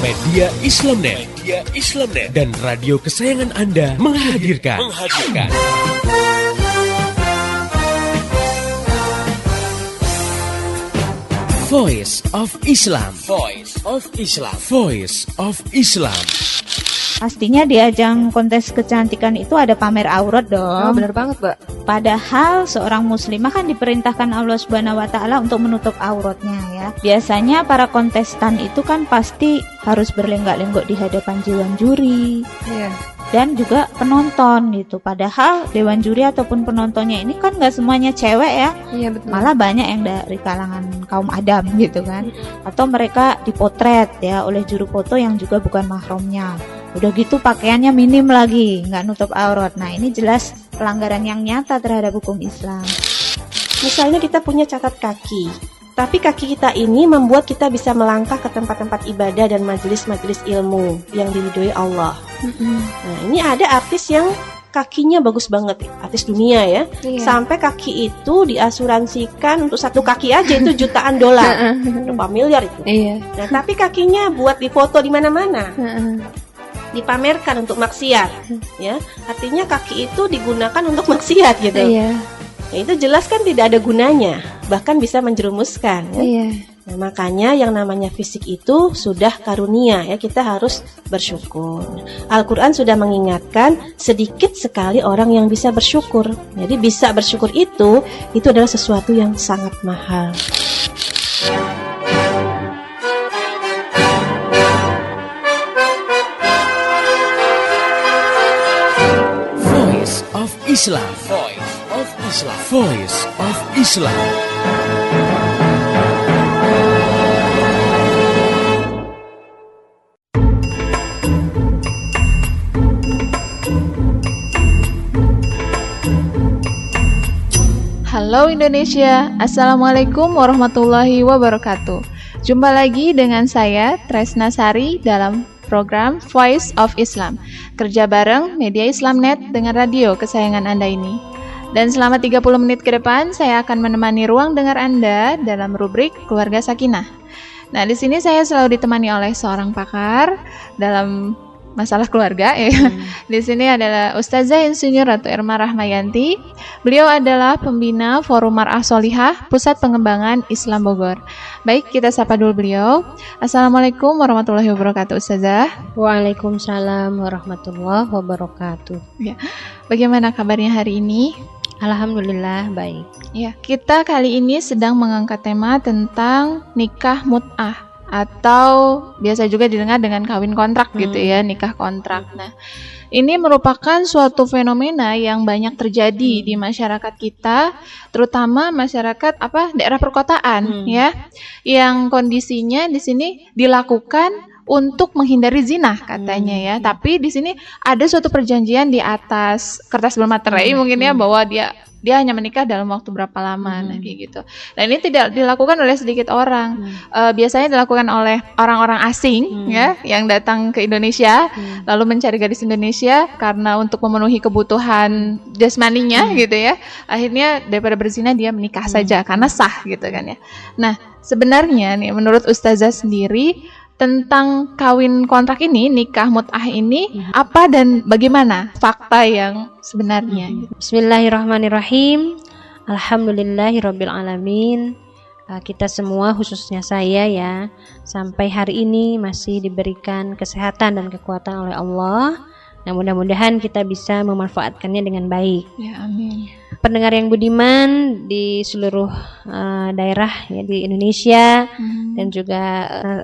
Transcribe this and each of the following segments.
Media Islamnet. Dan radio kesayangan Anda menghadirkan. Voice of Islam. Pastinya di ajang kontes kecantikan itu ada pamer aurat dong. Oh, benar banget, Mbak. Padahal seorang muslimah kan diperintahkan Allah Subhanahu wa taala untuk menutup auratnya ya. Biasanya para kontestan itu kan pasti harus berlenggak-lenggok di hadapan dewan juri. Iya. Dan juga penonton gitu. Padahal dewan juri ataupun penontonnya ini kan nggak semuanya cewek ya. Iya, betul. Malah banyak yang dari kalangan kaum Adam gitu kan. Atau mereka dipotret ya oleh juru foto yang juga bukan mahramnya. Udah gitu pakaiannya minim lagi, nggak nutup aurat. Nah ini jelas pelanggaran yang nyata terhadap hukum Islam. Misalnya kita punya catat kaki, tapi kaki kita ini membuat kita bisa melangkah ke tempat-tempat ibadah dan majelis-majelis ilmu yang diridhoi Allah. Nah ini ada artis yang kakinya bagus banget, artis dunia ya. Iya. Sampai kaki itu diasuransikan untuk satu kaki aja itu jutaan dolar, berapa miliar itu. Iya. Nah tapi kakinya buat difoto di mana-mana. Dipamerkan untuk maksiat, ya artinya kaki itu digunakan untuk maksiat gitu. Iya. Nah, itu jelas kan tidak ada gunanya, bahkan bisa menjerumuskan. Ya? Iya. Nah, makanya yang namanya fisik itu sudah karunia ya, kita harus bersyukur. Al-Quran sudah mengingatkan sedikit sekali orang yang bisa bersyukur. Jadi bisa bersyukur itu adalah sesuatu yang sangat mahal. Voice of Islam. Halo Indonesia, Assalamualaikum warahmatullahi wabarakatuh. Jumpa lagi dengan saya, Tresna Sari, dalam program Voice of Islam. Kerja bareng Media Islamnet dengan radio kesayangan Anda ini. Dan selama 30 menit ke depan, saya akan menemani ruang dengar Anda dalam rubrik Keluarga Sakinah. Nah, di sini saya selalu ditemani oleh seorang pakar dalam masalah keluarga ya. Di sini adalah Ustazah Insinyur Ratu Irma Rahmayanti. Beliau adalah pembina Forum Mar'ah Sholihah Pusat Pengembangan Islam Bogor. Baik, kita sapa dulu beliau. Assalamualaikum warahmatullahi wabarakatuh, Ustazah. Waalaikumsalam warahmatullahi wabarakatuh. Ya. Bagaimana kabarnya hari ini? Alhamdulillah baik. Ya, kita kali ini sedang mengangkat tema tentang nikah mut'ah atau biasa juga didengar dengan kawin kontrak gitu ya, nikah kontrak. Nah, ini merupakan suatu fenomena yang banyak terjadi di masyarakat kita, terutama masyarakat daerah perkotaan ya, yang kondisinya di sini dilakukan untuk menghindari zina katanya ya. Tapi di sini ada suatu perjanjian di atas kertas bermaterai mungkin ya, bahwa dia hanya menikah dalam waktu berapa lama nah kayak gitu. Nah ini tidak dilakukan oleh sedikit orang. Biasanya dilakukan oleh orang-orang asing ya yang datang ke Indonesia lalu mencari gadis Indonesia karena untuk memenuhi kebutuhan jasmaninya gitu ya. Akhirnya daripada berzina dia menikah saja karena sah gitu kan ya. Nah, sebenarnya nih menurut Ustazah sendiri tentang kawin kontrak ini, nikah mut'ah ini, apa dan bagaimana fakta yang sebenarnya? Bismillahirrahmanirrahim. Alhamdulillahirabbil alamin. Kita semua, khususnya saya ya, sampai hari ini masih diberikan kesehatan dan kekuatan oleh Allah. Nah, mudah-mudahan kita bisa memanfaatkannya dengan baik. Ya, amin. Pendengar yang budiman di seluruh daerah ya di Indonesia dan juga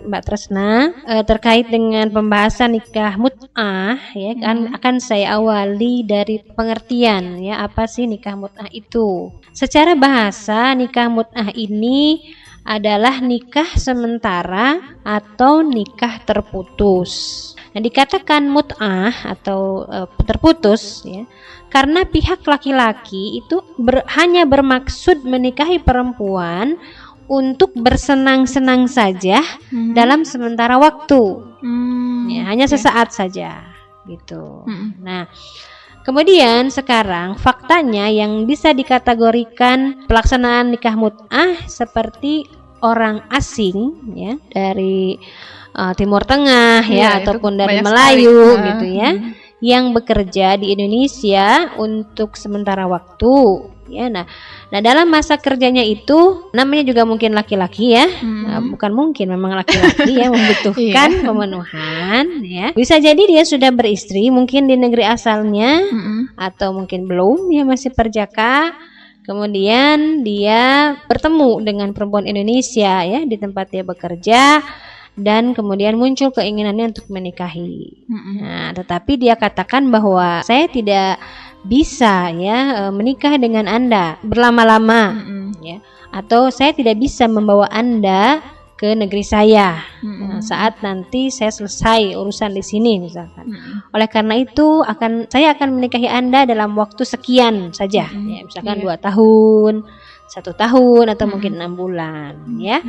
Mbak Tresna, terkait dengan pembahasan nikah mut'ah ya, akan saya awali dari pengertian ya, apa sih nikah mut'ah itu. Secara bahasa, nikah mut'ah ini adalah nikah sementara atau nikah terputus. Nah, dikatakan mut'ah atau terputus ya, karena pihak laki-laki itu hanya bermaksud menikahi perempuan untuk bersenang-senang saja dalam sementara waktu, ya, hanya sesaat saja gitu. Nah, kemudian sekarang faktanya yang bisa dikategorikan pelaksanaan nikah mut'ah seperti orang asing ya dari Timur Tengah Iya, ya itu ataupun dari banyak Melayu sekali. gitu ya yang bekerja di Indonesia untuk sementara waktu ya. Nah dalam masa kerjanya itu namanya juga mungkin laki-laki ya. Nah, bukan mungkin, memang laki-laki ya membutuhkan pemenuhan ya. Bisa jadi dia sudah beristri mungkin di negeri asalnya atau mungkin belum, dia masih perjaka. Kemudian dia bertemu dengan perempuan Indonesia ya di tempat dia bekerja. Dan kemudian muncul keinginannya untuk menikahi. Nah, tetapi dia katakan bahwa saya tidak bisa ya menikah dengan Anda berlama-lama ya, atau saya tidak bisa membawa Anda ke negeri saya saat nanti saya selesai urusan di sini misalkan. Oleh karena itu saya akan menikahi Anda dalam waktu sekian saja ya, misalkan 2 tahun, 1 tahun atau mungkin 6 bulan ya.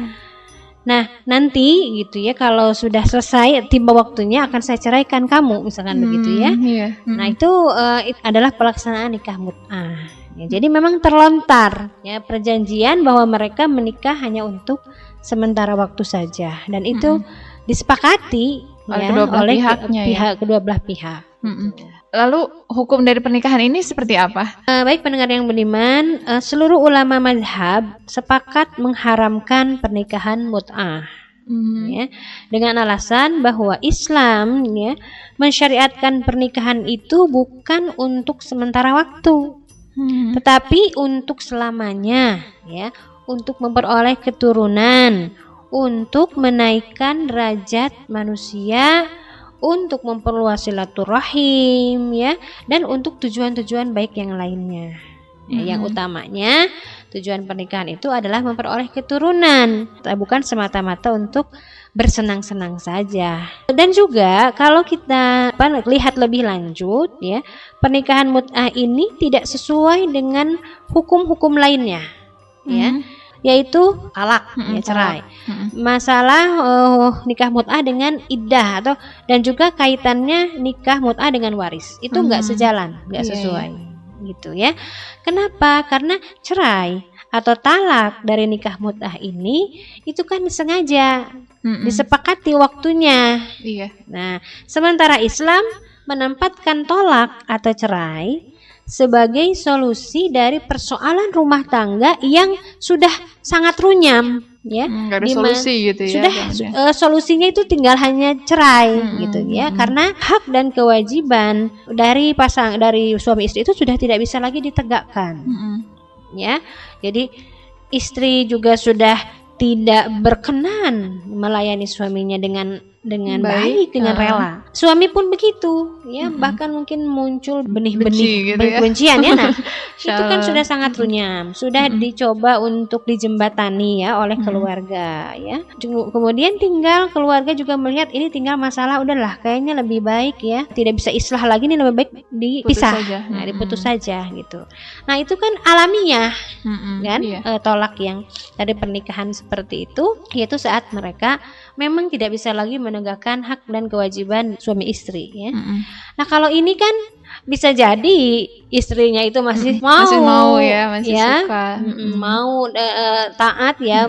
Nah nanti gitu ya kalau sudah selesai tiba waktunya akan saya ceraikan kamu misalkan begitu ya. Nah itu adalah pelaksanaan nikah mut'ah ya, jadi memang terlontar ya perjanjian bahwa mereka menikah hanya untuk sementara waktu saja dan itu disepakati oleh kedua belah pihak. Lalu hukum dari pernikahan ini seperti apa? Baik pendengar yang beriman, seluruh ulama mazhab sepakat mengharamkan pernikahan mut'ah. Ya, dengan alasan bahwa Islam ya mensyariatkan pernikahan itu bukan untuk sementara waktu, tetapi untuk selamanya ya, untuk memperoleh keturunan, untuk menaikkan derajat manusia, untuk memperluas silaturahim ya, dan untuk tujuan-tujuan baik yang lainnya. Yang utamanya tujuan pernikahan itu adalah memperoleh keturunan, bukan semata-mata untuk bersenang-senang saja. Dan juga kalau kita lihat lebih lanjut ya, pernikahan mut'ah ini tidak sesuai dengan hukum-hukum lainnya ya, yaitu talak ya, cerai. Masalah nikah mut'ah dengan iddah dan juga kaitannya nikah mut'ah dengan waris itu nggak sejalan, nggak sesuai gitu ya. Kenapa? Karena cerai atau talak dari nikah mut'ah ini itu kan sengaja disepakati waktunya. Nah, sementara Islam menempatkan tolak atau cerai sebagai solusi dari persoalan rumah tangga yang sudah sangat runyam ya, nggak ada solusi gitu ya. Sudah solusinya itu tinggal hanya cerai gitu ya, karena hak dan kewajiban dari suami istri itu sudah tidak bisa lagi ditegakkan ya. Jadi istri juga sudah tidak berkenan melayani suaminya dengan baik, dengan rela. Suami pun begitu, ya, bahkan mungkin muncul benih-benih gitu kebencian ya. Nah, itu kan sudah sangat runyam, sudah dicoba untuk dijembatani ya oleh keluarga ya. Kemudian tinggal keluarga juga melihat ini tinggal masalah, udahlah kayaknya lebih baik ya, tidak bisa islah lagi, ini lebih baik dipisah, diputus saja gitu. Nah, itu kan alamiah kan, tolak yang dari pernikahan seperti itu, yaitu saat mereka memang tidak bisa lagi menegakkan hak dan kewajiban suami istri ya. Nah, kalau ini kan bisa jadi istrinya itu masih mau ya, masih suka mau taat ya,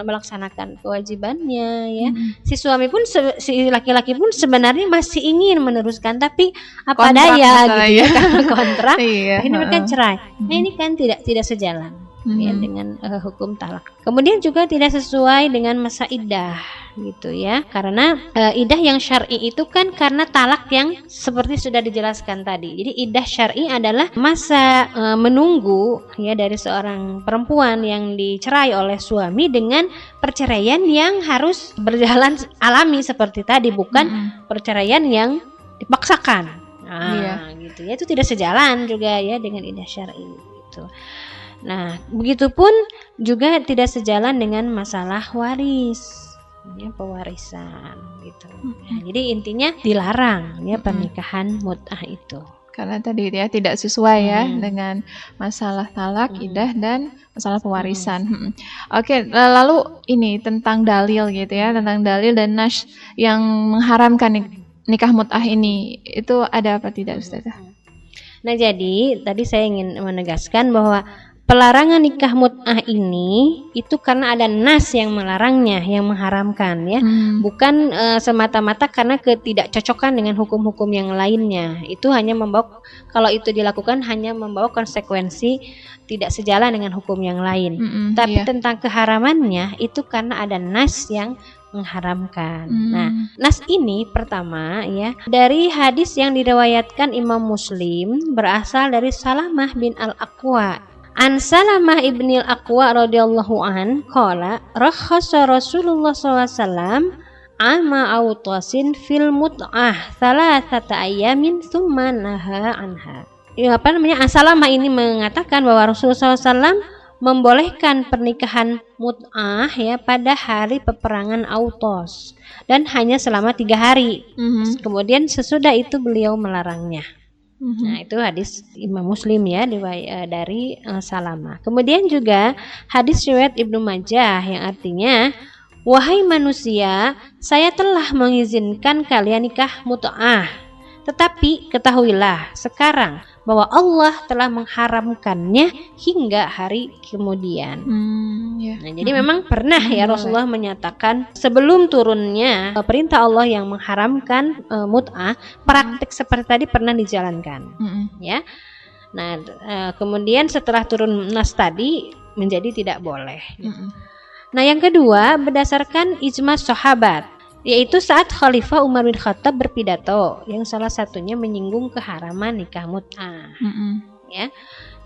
melaksanakan kewajibannya ya. Si suami pun si laki-laki pun sebenarnya masih ingin meneruskan, tapi apa kontrak daya gitu ya, karena kontrak akhirnya mereka cerai. Nah, ini kan tidak sejalan ya dengan hukum talak. Kemudian juga tidak sesuai dengan masa iddah gitu ya, karena iddah yang syar'i itu kan karena talak yang seperti sudah dijelaskan tadi. Jadi iddah syar'i adalah masa menunggu ya dari seorang perempuan yang dicerai oleh suami dengan perceraian yang harus berjalan alami seperti tadi, bukan perceraian yang dipaksakan. Nah, gitu ya, itu tidak sejalan juga ya dengan iddah syar'i gitu. Nah, begitupun juga tidak sejalan dengan masalah waris, ya, pewarisan gitu. Nah, jadi intinya dilarang ya pernikahan mut'ah itu. Karena tadi ya tidak sesuai ya dengan masalah talak, iddah dan masalah pewarisan. Oke, lalu ini tentang dalil gitu ya, tentang dalil dan nas yang mengharamkan nikah mut'ah ini, itu ada apa tidak, Ustazah? Nah, jadi tadi saya ingin menegaskan bahwa pelarangan nikah mut'ah ini itu karena ada nas yang melarangnya, yang mengharamkan ya. Bukan semata-mata karena ketidakcocokan dengan hukum-hukum yang lainnya. Itu hanya membawa, kalau itu dilakukan hanya membawa konsekuensi tidak sejalan dengan hukum yang lain. Tapi tentang keharamannya itu karena ada nas yang mengharamkan. Nah, nas ini pertama ya dari hadis yang diriwayatkan Imam Muslim berasal dari Salamah bin Al-Aqwa. An Salamah ibnil Aqwa radhiyallahu an qala rakhasa Rasulullah SAW ama autasin fil mut'ah thalathata ayamin thumma naha anha. Ya, Salamah ini mengatakan bahwa Rasulullah SAW membolehkan pernikahan mut'ah ya pada hari peperangan Autos dan hanya selama 3 hari. Kemudian sesudah itu beliau melarangnya. Nah, itu hadis Imam Muslim ya dari Salamah. Kemudian juga hadis riwayat Ibnu Majah yang artinya, wahai manusia, saya telah mengizinkan kalian nikah mut'ah. Tetapi ketahuilah sekarang bahwa Allah telah mengharamkannya hingga hari kemudian. Nah, jadi memang pernah ya Rasulullah menyatakan sebelum turunnya perintah Allah yang mengharamkan mut'ah, praktik seperti tadi pernah dijalankan. Ya. Nah, kemudian setelah turun nas tadi menjadi tidak boleh. Nah, yang kedua berdasarkan ijma sahabat, yaitu saat Khalifah Umar bin Khattab berpidato yang salah satunya menyinggung keharaman nikah mut'ah. Ya.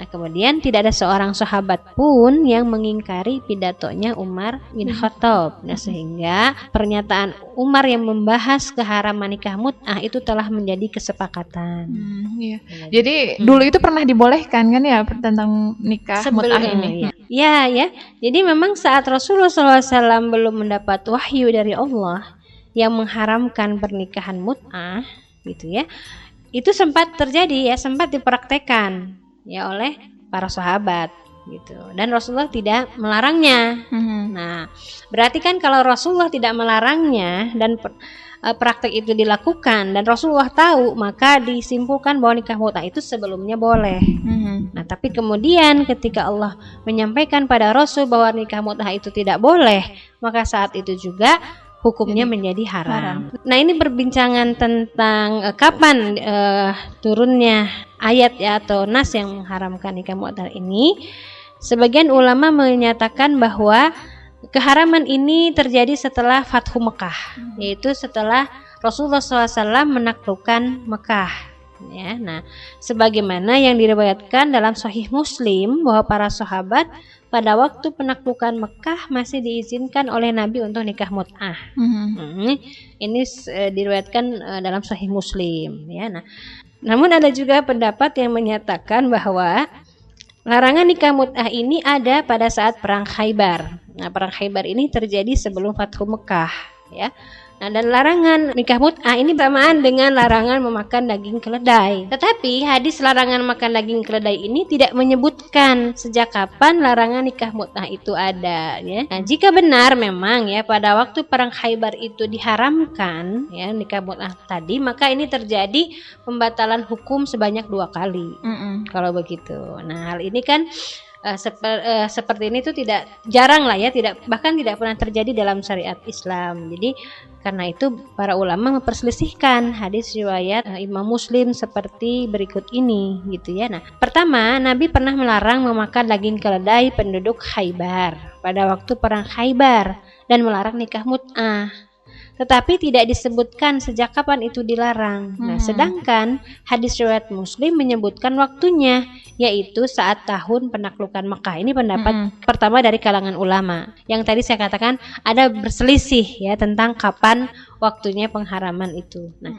Nah, kemudian tidak ada seorang sahabat pun yang mengingkari pidatonya Umar bin Khattab. Nah, sehingga pernyataan Umar yang membahas keharaman nikah mut'ah itu telah menjadi kesepakatan. Iya. Jadi dulu itu pernah dibolehkan kan ya tentang nikah mut'ah ini. Ya. Jadi memang saat Rasulullah SAW belum mendapat wahyu dari Allah yang mengharamkan pernikahan mut'ah gitu ya. Itu sempat terjadi ya, sempat dipraktekkan ya oleh para sahabat gitu. Dan Rasulullah tidak melarangnya. Nah, berarti kan kalau Rasulullah tidak melarangnya dan praktek itu dilakukan dan Rasulullah tahu, maka disimpulkan bahwa nikah mut'ah itu sebelumnya boleh. Nah, tapi kemudian ketika Allah menyampaikan pada Rasul bahwa nikah mut'ah itu tidak boleh, maka saat itu juga hukumnya menjadi haram. Nah, ini perbincangan tentang kapan turunnya ayat ya atau nas yang mengharamkan nikah mut'ah ini. Sebagian ulama menyatakan bahwa keharaman ini terjadi setelah Fathu Mekah, yaitu setelah Rasulullah SAW menaklukkan Mekah. Ya, nah, sebagaimana yang diriwayatkan dalam Sahih Muslim bahwa para sahabat pada waktu penaklukan Mekah masih diizinkan oleh Nabi untuk nikah mut'ah. Ini diriwayatkan dalam Sahih Muslim. Ya, nah, namun ada juga pendapat yang menyatakan bahwa larangan nikah mut'ah ini ada pada saat perang Khaybar. Nah, perang Khaybar ini terjadi sebelum Fathu Mekah. Ya. Nah, dan larangan nikah mut'ah ini bersamaan dengan larangan memakan daging keledai. Tetapi hadis larangan makan daging keledai ini tidak menyebutkan sejak kapan larangan nikah mut'ah itu ada. Ya. Nah, jika benar memang ya pada waktu perang Khaybar itu diharamkan ya nikah mut'ah tadi, maka ini terjadi pembatalan hukum sebanyak 2 kali. Kalau begitu. Nah, hal ini kan seperti ini tuh tidak jarang lah ya, bahkan tidak pernah terjadi dalam syariat Islam. Jadi karena itu para ulama memperselisihkan hadis riwayat Imam Muslim seperti berikut ini gitu ya. Nah, pertama, Nabi pernah melarang memakan daging keledai penduduk Khaybar pada waktu perang Khaybar dan melarang nikah mut'ah. Tetapi tidak disebutkan sejak kapan itu dilarang. Nah, sedangkan hadis riwayat Muslim menyebutkan waktunya, yaitu saat tahun penaklukan Mekah. Ini pendapat pertama dari kalangan ulama. Yang tadi saya katakan ada berselisih ya tentang kapan waktunya pengharaman itu. Nah,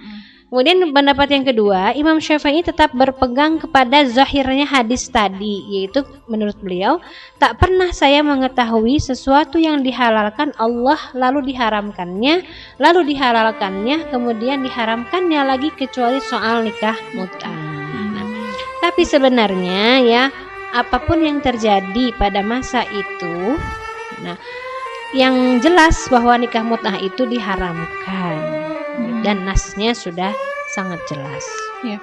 kemudian pendapat yang kedua, Imam Syafi'i tetap berpegang kepada zahirnya hadis tadi, yaitu menurut beliau, tak pernah saya mengetahui sesuatu yang dihalalkan Allah lalu diharamkannya, lalu dihalalkannya, kemudian diharamkannya lagi kecuali soal nikah mut'ah. Nah, tapi sebenarnya ya, apapun yang terjadi pada masa itu, nah, yang jelas bahwa nikah mut'ah itu diharamkan. Dan nasnya sudah sangat jelas. Ya.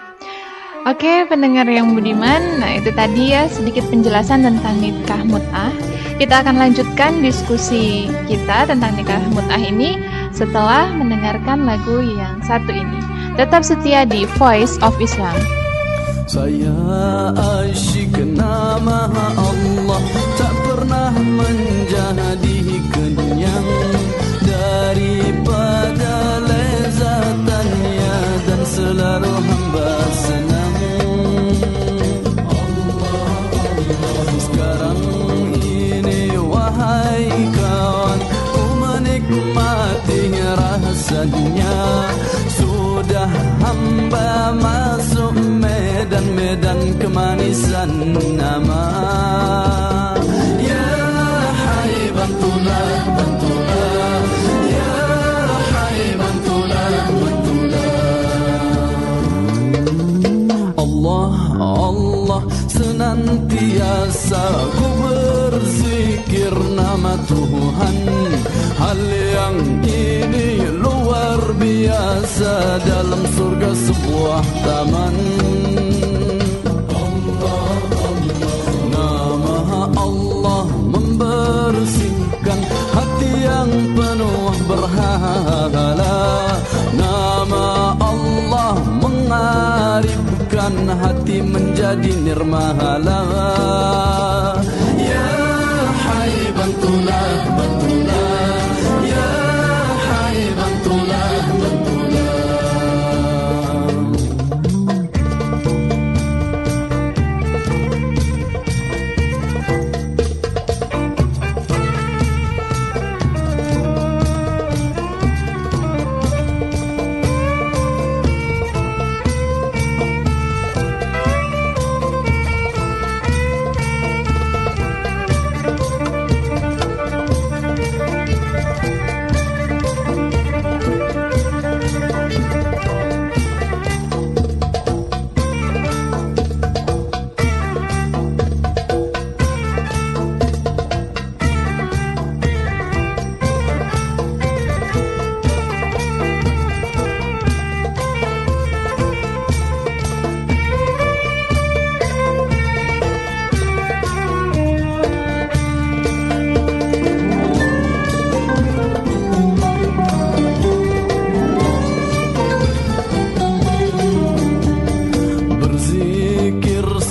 Oke, pendengar yang budiman, nah itu tadi ya sedikit penjelasan tentang nikah mut'ah. Kita akan lanjutkan diskusi kita tentang nikah mut'ah ini setelah mendengarkan lagu yang satu ini. Tetap setia di Voice of Islam. Saya asyik nama Allah, tak pernah menjadi kenyang daripada lezatannya, dan selalu hamba senang. Sekarang ini wahai kawan, ku menikmati rasanya. Sudah hamba masuk medan-medan kemanisan nama. Ya hai bantulah, bantulah. Ya hai bantulah, bantulah. Allah, Allah, senantiasa ku berzikir nama Tuhan. Hal yang ini luar biasa, dalam surga sebuah taman. Nama Allah membersihkan hati yang penuh berhala. Nama Allah mengarifkan hati menjadi nirmahala. Ya hai bantulah, bantulah. Ya hai bantulah, bantulah.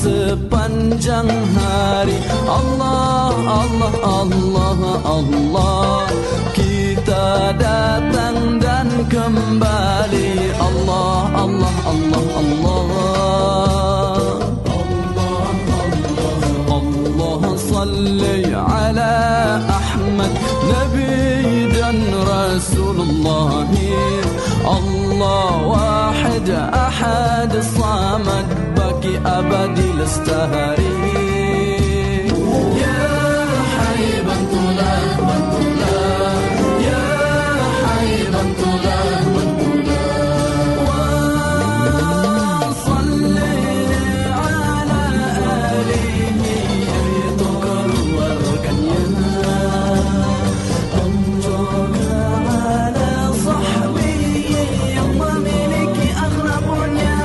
Sepanjang hari Allah, Allah, Allah, Allah. Kita datang dan kembali Allah, Allah, Allah, Allah. Allah salli ala Ahmad Nabi dan Rasulullah. Allah wahid ahad samad baki abadi lestari. Ya hai bantulah, bantulah. Ya hai bantulah, bantulah. Wa salli ala alihi, itu keluarganya. Dan juga ala sahbihi yang memiliki akhlaknya.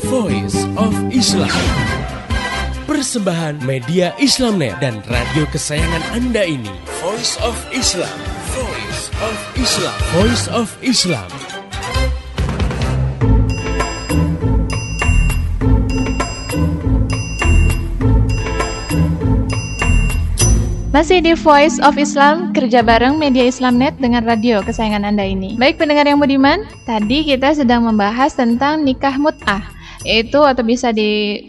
Voice of Islam, persembahan media Islamnet dan radio kesayangan Anda ini. Voice of Islam, Voice of Islam, Voice of Islam. Masih di Voice of Islam, kerja bareng Media Islamnet dengan radio kesayangan Anda ini. Baik pendengar yang budiman, tadi kita sedang membahas tentang nikah mut'ah, yaitu atau bisa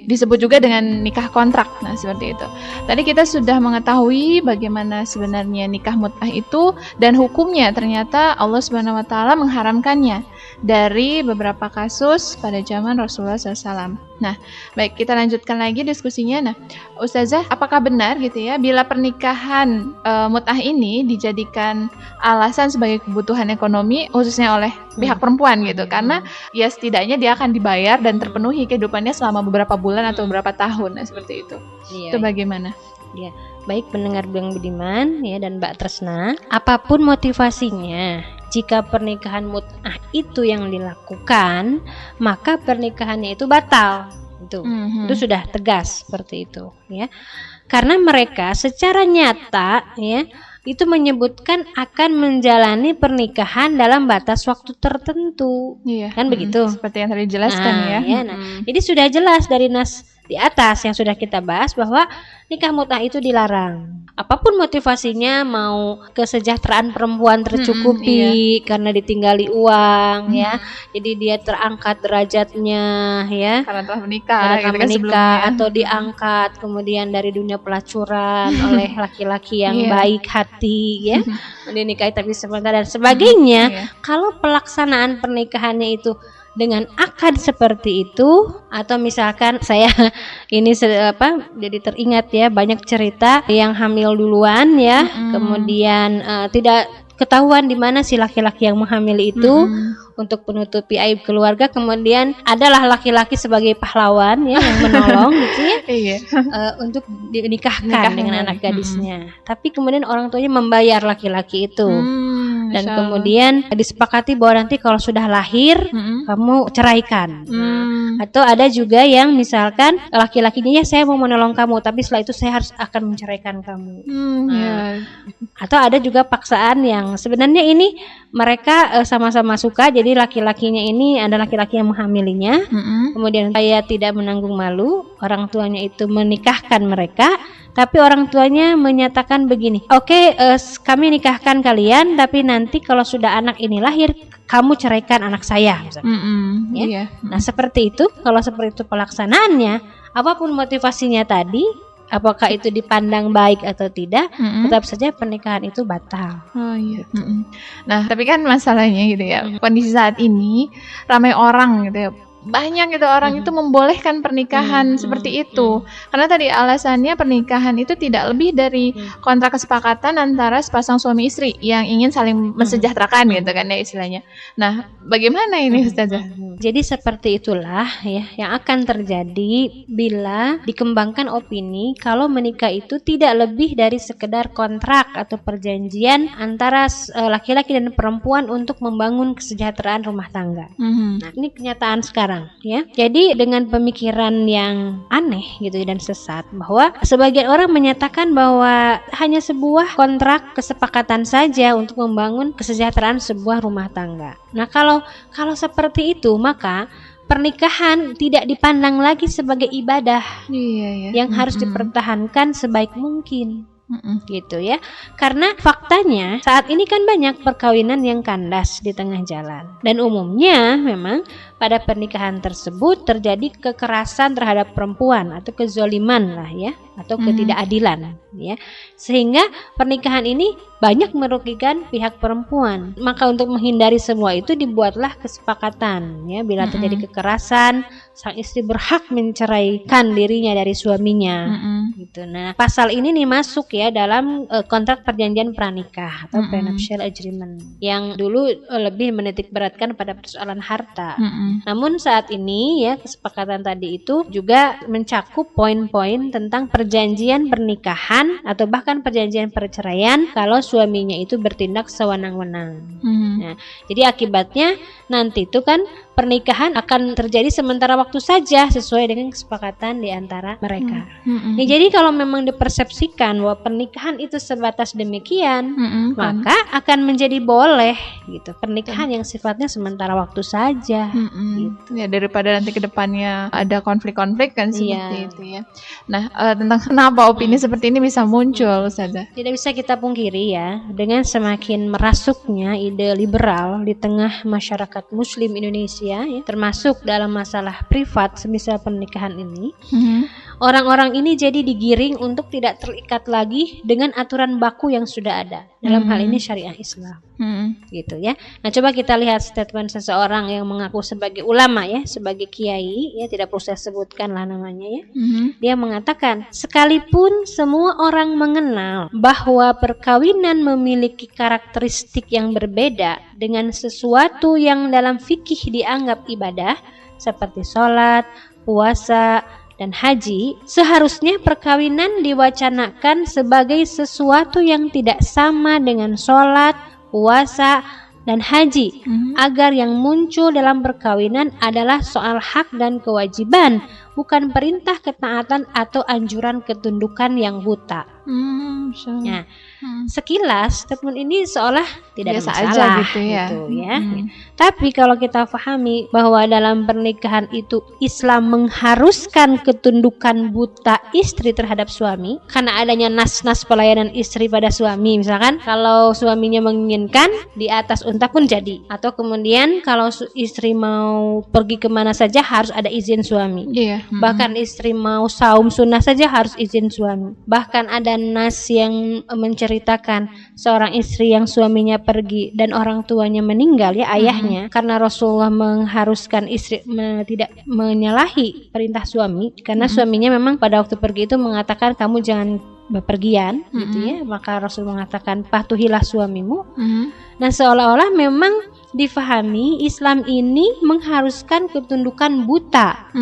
disebut juga dengan nikah kontrak. Nah, seperti itu. Tadi kita sudah mengetahui bagaimana sebenarnya nikah mut'ah itu dan hukumnya. Ternyata Allah Subhanahu wa taala mengharamkannya dari beberapa kasus pada zaman Rasulullah SAW. Nah, baik, kita lanjutkan lagi diskusinya. Nah, Ustazah, apakah benar gitu ya bila pernikahan mut'ah ini dijadikan alasan sebagai kebutuhan ekonomi khususnya oleh pihak perempuan gitu, karena ya setidaknya dia akan dibayar dan terpenuhi kehidupannya selama beberapa bulan atau beberapa tahun, nah, seperti itu. Iya, Itu bagaimana? Ya, baik pendengar Bang Budiman ya dan Mbak Tresna, apapun motivasinya, jika pernikahan mut'ah itu yang dilakukan, maka pernikahannya itu batal. Itu sudah tegas seperti itu, ya. Karena mereka secara nyata, ya, itu menyebutkan akan menjalani pernikahan dalam batas waktu tertentu, kan begitu? Seperti yang tadi dijelaskan Jadi sudah jelas dari nas di atas yang sudah kita bahas bahwa nikah mut'ah itu dilarang. Apapun motivasinya, mau kesejahteraan perempuan tercukupi karena ditinggali uang, ya. Jadi dia terangkat derajatnya, ya. Karena telah menikah, karena menikah atau diangkat kemudian dari dunia pelacuran oleh laki-laki yang baik hati, ya. Dinikahi tapi sebentar dan sebagainya. Kalau pelaksanaan pernikahannya itu dengan akad seperti itu, atau misalkan saya ini jadi teringat ya banyak cerita yang hamil duluan ya, kemudian tidak ketahuan di mana si laki-laki yang menghamili itu untuk menutupi aib keluarga, kemudian adalah laki-laki sebagai pahlawan ya yang menolong gitu ya, untuk dinikahkan dengan anak gadisnya. Tapi kemudian orang tuanya membayar laki-laki itu. Dan kemudian disepakati bahwa nanti kalau sudah lahir kamu ceraikan. Atau ada juga yang misalkan laki-lakinya, ya saya mau menolong kamu, tapi setelah itu saya akan menceraikan kamu. Atau ada juga paksaan yang sebenarnya ini mereka sama-sama suka, jadi laki-lakinya ini ada laki-laki yang menghamilinya, kemudian saya tidak menanggung malu, orang tuanya itu menikahkan mereka. Tapi orang tuanya menyatakan begini, oke, kami nikahkan kalian, tapi nanti kalau sudah anak ini lahir, kamu ceraikan anak saya. Ya? Nah seperti itu, kalau seperti itu pelaksanaannya, apapun motivasinya tadi, apakah itu dipandang baik atau tidak, tetap saja pernikahan itu batal. Nah tapi kan masalahnya gitu ya, kondisi saat ini ramai orang gitu ya, banyak gitu orang itu membolehkan pernikahan seperti itu, karena tadi alasannya pernikahan itu tidak lebih dari kontrak kesepakatan antara sepasang suami istri yang ingin saling mensejahterakan gitu kan ya istilahnya. Nah bagaimana ini Ustazah? Jadi seperti itulah ya yang akan terjadi bila dikembangkan opini kalau menikah itu tidak lebih dari sekedar kontrak atau perjanjian antara laki-laki dan perempuan untuk membangun kesejahteraan rumah tangga. Nah ini kenyataan sekarang. Ya, jadi dengan pemikiran yang aneh gitu dan sesat, bahwa sebagian orang menyatakan bahwa hanya sebuah kontrak kesepakatan saja untuk membangun kesejahteraan sebuah rumah tangga. Nah, kalau seperti itu, maka pernikahan tidak dipandang lagi sebagai ibadah yang harus dipertahankan sebaik mungkin. Gitu ya, karena faktanya saat ini kan banyak perkawinan yang kandas di tengah jalan, dan umumnya memang pada pernikahan tersebut terjadi kekerasan terhadap perempuan atau kezoliman lah ya, atau ketidakadilan ya, sehingga pernikahan ini banyak merugikan pihak perempuan. Maka untuk menghindari semua itu dibuatlah kesepakatan ya, bila terjadi kekerasan sang istri berhak menceraikan dirinya dari suaminya gitu. Nah pasal ini nih masuk ya dalam kontrak perjanjian pranikah atau prenuptial agreement yang dulu lebih menitik beratkan pada persoalan harta. Namun saat ini ya kesepakatan tadi itu juga mencakup poin-poin tentang perjanjian pernikahan atau bahkan perjanjian perceraian kalau suaminya itu bertindak sewenang-wenang. Nah, jadi akibatnya nanti itu kan pernikahan akan terjadi sementara waktu saja sesuai dengan kesepakatan di antara mereka. Ya, jadi kalau memang dipersepsikan bahwa pernikahan itu sebatas demikian, maka akan menjadi boleh gitu. Pernikahan yang sifatnya sementara waktu saja. Gitu. Ya, daripada nanti ke depannya ada konflik-konflik kan seperti itu ya. Nah, tentang kenapa opini seperti ini bisa muncul, Ustazah? Tidak bisa kita pungkiri ya, dengan semakin merasuknya ide liberal di tengah masyarakat muslim Indonesia ya, termasuk dalam masalah privat semisal pernikahan ini, orang-orang ini jadi digiring untuk tidak terikat lagi dengan aturan baku yang sudah ada. Dalam hal ini syariah Islam. Gitu ya. Nah, coba kita lihat statement seseorang yang mengaku sebagai ulama ya, sebagai kiai ya, tidak perlu saya sebutkan lah namanya ya. Dia mengatakan, sekalipun semua orang mengenal bahwa perkawinan memiliki karakteristik yang berbeda dengan sesuatu yang dalam fikih dianggap ibadah seperti sholat, puasa, dan haji, seharusnya perkawinan diwacanakan sebagai sesuatu yang tidak sama dengan sholat, puasa, dan haji, agar yang muncul dalam perkawinan adalah soal hak dan kewajiban, bukan perintah ketaatan atau anjuran ketundukan yang buta. Nah, sekilas statement ini seolah tidak biasa ada masalah aja gitu ya. Tapi kalau kita pahami bahwa dalam pernikahan itu Islam mengharuskan ketundukan buta istri terhadap suami karena adanya nas-nas pelayanan istri pada suami. Misalkan kalau suaminya menginginkan, di atas unta pun jadi. Atau kemudian kalau istri mau pergi kemana saja harus ada izin suami. Bahkan istri mau saum sunnah saja harus izin suami. Bahkan ada nas yang menceritakan seorang istri yang suaminya pergi dan orang tuanya meninggal ya, ayahnya, karena Rasulullah mengharuskan istri tidak menyalahi perintah suami karena suaminya memang pada waktu pergi itu mengatakan kamu jangan bepergian gitu ya, maka Rasul mengatakan patuhilah suamimu. Nah, seolah-olah memang difahami Islam ini mengharuskan ketundukan buta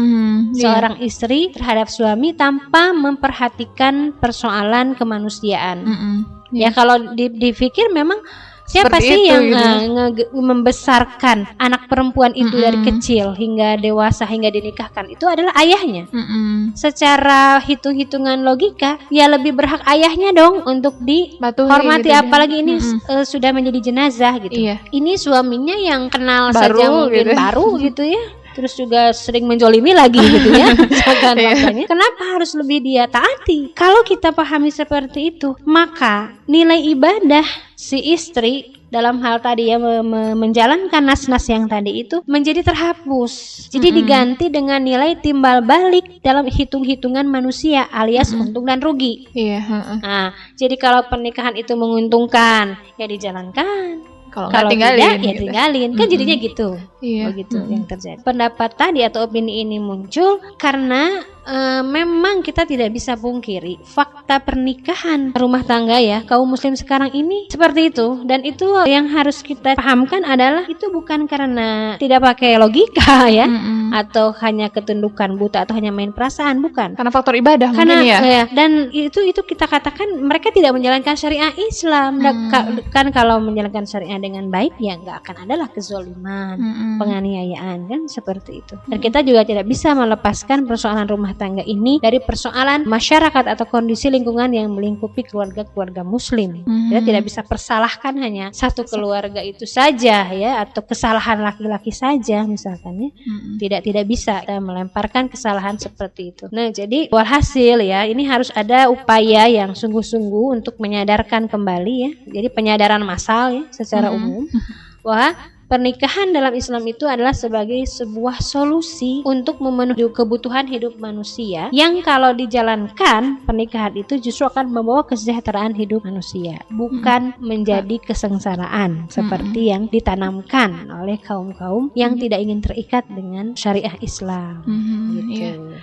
seorang istri terhadap suami tanpa memperhatikan persoalan kemanusiaan. Ya, kalau dipikir memang siapa seperti sih itu, yang gitu. membesarkan anak perempuan itu dari kecil hingga dewasa hingga dinikahkan? Itu adalah ayahnya. Secara hitung-hitungan logika, ya lebih berhak ayahnya dong untuk dihormati, gitu, apalagi ini sudah menjadi jenazah gitu. Ini suaminya yang kenal baru, saja mungkin gitu. Baru gitu ya. Terus juga sering menjolimi lagi gitu ya. Kenapa harus lebih dia taati? Kalau kita pahami seperti itu, maka nilai ibadah si istri dalam hal tadi ya menjalankan nas-nas yang tadi itu menjadi terhapus. Jadi diganti dengan nilai timbal balik dalam hitung-hitungan manusia alias untung dan rugi. Nah, jadi kalau pernikahan itu menguntungkan ya dijalankan. Kalau tidak ya tinggalin, kan jadinya gitu. Begitu yang terjadi. Pendapat tadi atau opini ini muncul karena memang kita tidak bisa pungkiri fakta pernikahan rumah tangga ya kaum muslim sekarang ini seperti itu, dan itu yang harus kita pahamkan adalah itu bukan karena tidak pakai logika ya atau hanya ketundukan buta atau hanya main perasaan, bukan. Karena faktor ibadah karena, mungkin ya. Dan itu kita katakan mereka tidak menjalankan syariah Islam. Kan kalau menjalankan syariah dengan baik ya nggak akan adalah kezoliman, penganiayaan kan seperti itu. Dan kita juga tidak bisa melepaskan persoalan rumah tangga ini dari persoalan masyarakat atau kondisi lingkungan yang melingkupi keluarga-keluarga muslim. Kita tidak bisa persalahkan hanya satu keluarga itu saja ya, atau kesalahan laki-laki saja misalkan ya. Tidak bisa kita melemparkan kesalahan seperti itu. Nah, jadi walhasil ya, ini harus ada upaya yang sungguh-sungguh untuk menyadarkan kembali ya. Jadi penyadaran massal ya secara umum bahwa pernikahan dalam Islam itu adalah sebagai sebuah solusi untuk memenuhi kebutuhan hidup manusia yang kalau dijalankan pernikahan itu justru akan membawa kesejahteraan hidup manusia, bukan menjadi kesengsaraan seperti yang ditanamkan oleh kaum-kaum yang tidak ingin terikat dengan syariah Islam. Gitu.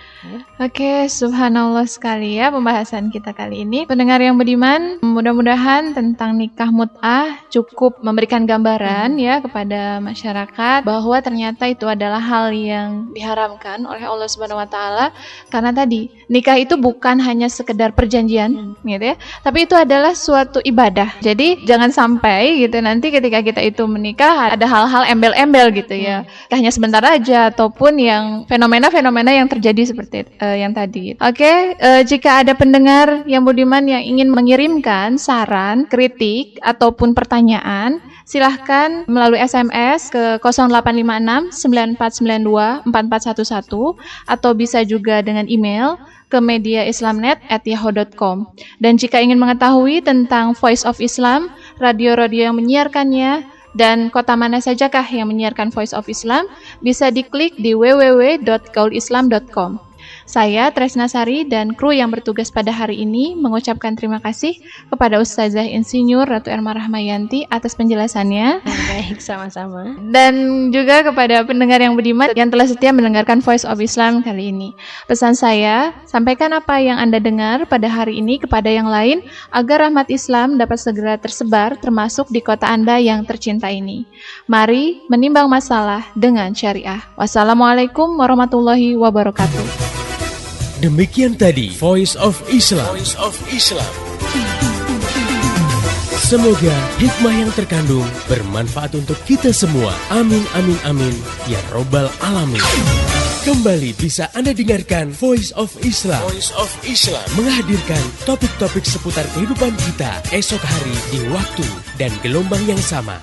Oke, subhanallah sekali ya pembahasan kita kali ini. Pendengar yang beriman, mudah-mudahan tentang nikah mut'ah cukup memberikan gambaran ya kepada kepada masyarakat bahwa ternyata itu adalah hal yang diharamkan oleh Allah Subhanahu wa taala, karena tadi nikah itu bukan hanya sekedar perjanjian gitu ya, tapi itu adalah suatu ibadah. Jadi jangan sampai gitu nanti ketika kita itu menikah ada hal-hal embel-embel gitu ya. Hanya sebentar aja ataupun yang fenomena-fenomena yang terjadi seperti yang tadi. Oke, jika ada pendengar yang budiman yang ingin mengirimkan saran, kritik ataupun pertanyaan, silahkan melalui SMS ke 0856 9492 4411 atau bisa juga dengan email ke mediaislamnet@yahoo.com. Dan jika ingin mengetahui tentang Voice of Islam, radio-radio yang menyiarkannya, dan kota mana sajakah yang menyiarkan Voice of Islam, bisa diklik di www.gaulislam.com. Saya Tresna Sari dan kru yang bertugas pada hari ini mengucapkan terima kasih kepada Ustazah Insinyur Ratu Erma Rahmayanti atas penjelasannya. Baik, sama-sama. Dan juga kepada pendengar yang budiman yang telah setia mendengarkan Voice of Islam kali ini. Pesan saya, sampaikan apa yang Anda dengar pada hari ini kepada yang lain agar rahmat Islam dapat segera tersebar termasuk di kota Anda yang tercinta ini. Mari menimbang masalah dengan syariah. Wassalamualaikum warahmatullahi wabarakatuh. Demikian tadi Voice of Islam. Voice of Islam. Semoga hikmah yang terkandung bermanfaat untuk kita semua. Amin, amin, amin. Ya Robbal Alamin. Kembali bisa Anda dengarkan Voice of Islam. Voice of Islam menghadirkan topik-topik seputar kehidupan kita esok hari di waktu dan gelombang yang sama.